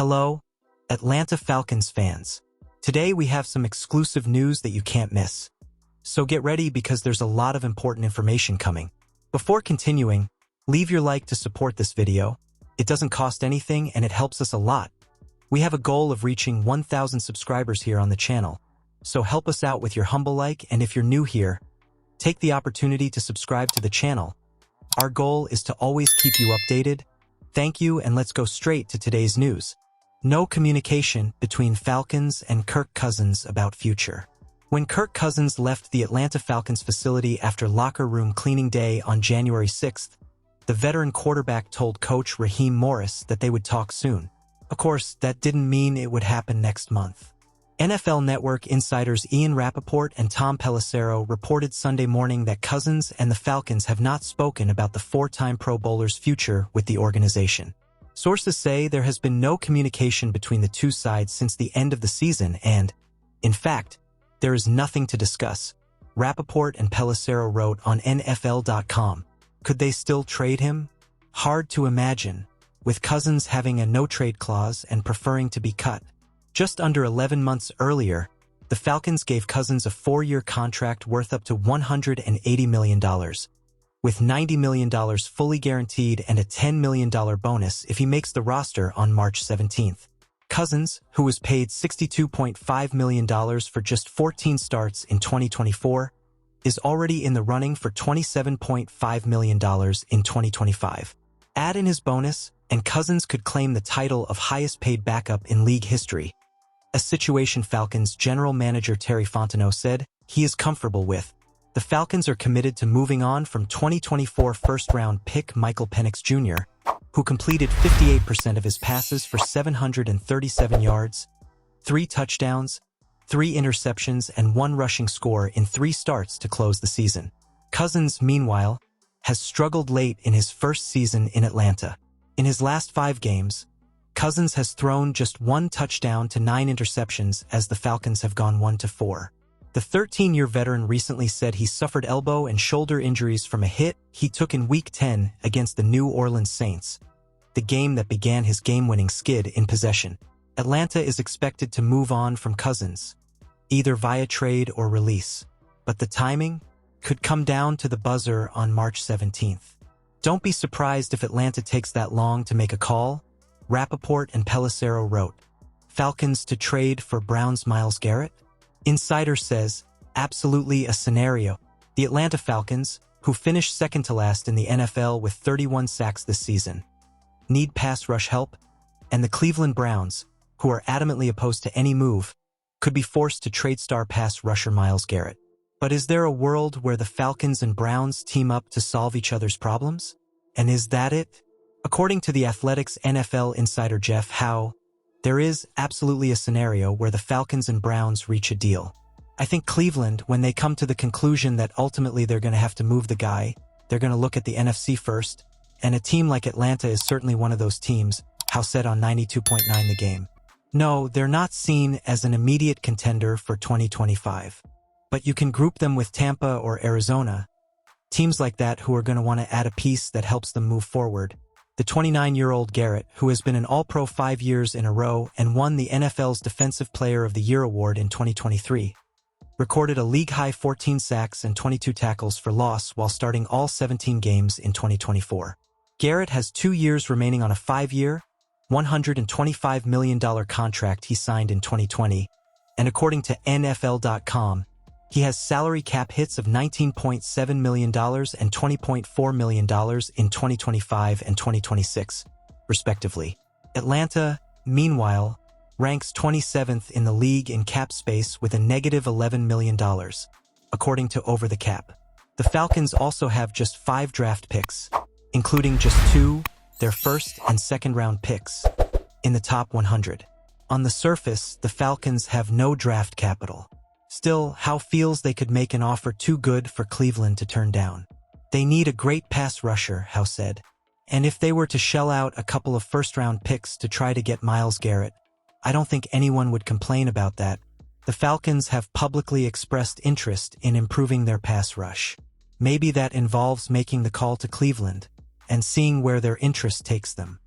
Hello, Atlanta Falcons fans. Today we have some exclusive news that you can't miss. So get ready because there's a lot of important information coming. Before continuing, leave your like to support this video. It doesn't cost anything and it helps us a lot. We have a goal of reaching 1,000 subscribers here on the channel. So help us out with your humble like, and if you're new here, take the opportunity to subscribe to the channel. Our goal is to always keep you updated. Thank you, and let's go straight to today's news. No communication between Falcons and Kirk Cousins about future. When Kirk Cousins left the Atlanta Falcons facility after locker room cleaning day on January 6th, the veteran quarterback told coach Raheem Morris that they would talk soon. Of course, that didn't mean it would happen next month. NFL Network insiders Ian Rappaport and Tom Pelissero reported Sunday morning that Cousins and the Falcons have not spoken about the four-time Pro Bowler's future with the organization. Sources say there has been no communication between the two sides since the end of the season and, in fact, there is nothing to discuss. Rappaport and Pelissero wrote on NFL.com. Could they still trade him? Hard to imagine, with Cousins having a no-trade clause and preferring to be cut. Just under 11 months earlier, the Falcons gave Cousins a 4-year contract worth up to $180 million, with $90 million fully guaranteed and a $10 million bonus if he makes the roster on March 17th. Cousins, who was paid $62.5 million for just 14 starts in 2024, is already in the running for $27.5 million in 2025. Add in his bonus, and Cousins could claim the title of highest-paid backup in league history. A situation Falcons general manager Terry Fontenot said he is comfortable with. The Falcons are committed to moving on from 2024 first-round pick Michael Penix Jr., who completed 58% of his passes for 737 yards, 3 touchdowns, 3 interceptions, and 1 rushing score in 3 starts to close the season. Cousins, meanwhile, has struggled late in his first season in Atlanta. In his last 5 games, Cousins has thrown just 1 touchdown to 9 interceptions as the Falcons have gone 1-4. The 13-year veteran recently said he suffered elbow and shoulder injuries from a hit he took in Week 10 against the New Orleans Saints, the game that began his game-winning skid in possession. Atlanta is expected to move on from Cousins, either via trade or release, but the timing could come down to the buzzer on March 17th. Don't be surprised if Atlanta takes that long to make a call, Rappaport and Pelissero wrote. Falcons to trade for Browns' Myles Garrett? Insider says, absolutely a scenario. The Atlanta Falcons, who finished second to last in the NFL with 31 sacks this season, need pass rush help, and the Cleveland Browns, who are adamantly opposed to any move, could be forced to trade star pass rusher Myles Garrett. But is there a world where the Falcons and Browns team up to solve each other's problems? And is that it? According to The Athletic's NFL insider Jeff Howe, there is absolutely a scenario where the Falcons and Browns reach a deal. I think Cleveland, when they come to the conclusion that ultimately they're going to have to move the guy, they're going to look at the NFC first, and a team like Atlanta is certainly one of those teams, Howe said on 92.9 The Game. No, they're not seen as an immediate contender for 2025. But you can group them with Tampa or Arizona, teams like that who are going to want to add a piece that helps them move forward. The 29-year-old Garrett, who has been an All-Pro 5 years in a row and won the NFL's Defensive Player of the Year award in 2023, recorded a league-high 14 sacks and 22 tackles for loss while starting all 17 games in 2024. Garrett has 2 years remaining on a 5-year, $125 million contract he signed in 2020, and according to NFL.com, he has salary cap hits of $19.7 million and $20.4 million in 2025 and 2026, respectively. Atlanta, meanwhile, ranks 27th in the league in cap space with a negative $11 million, according to Over the Cap. The Falcons also have just 5 draft picks, including just 2, their first and second round picks, in the top 100. On the surface, the Falcons have no draft capital. Still, Howe feels they could make an offer too good for Cleveland to turn down. They need a great pass rusher, Howe said. And if they were to shell out a couple of first-round picks to try to get Myles Garrett, I don't think anyone would complain about that. The Falcons have publicly expressed interest in improving their pass rush. Maybe that involves making the call to Cleveland and seeing where their interest takes them.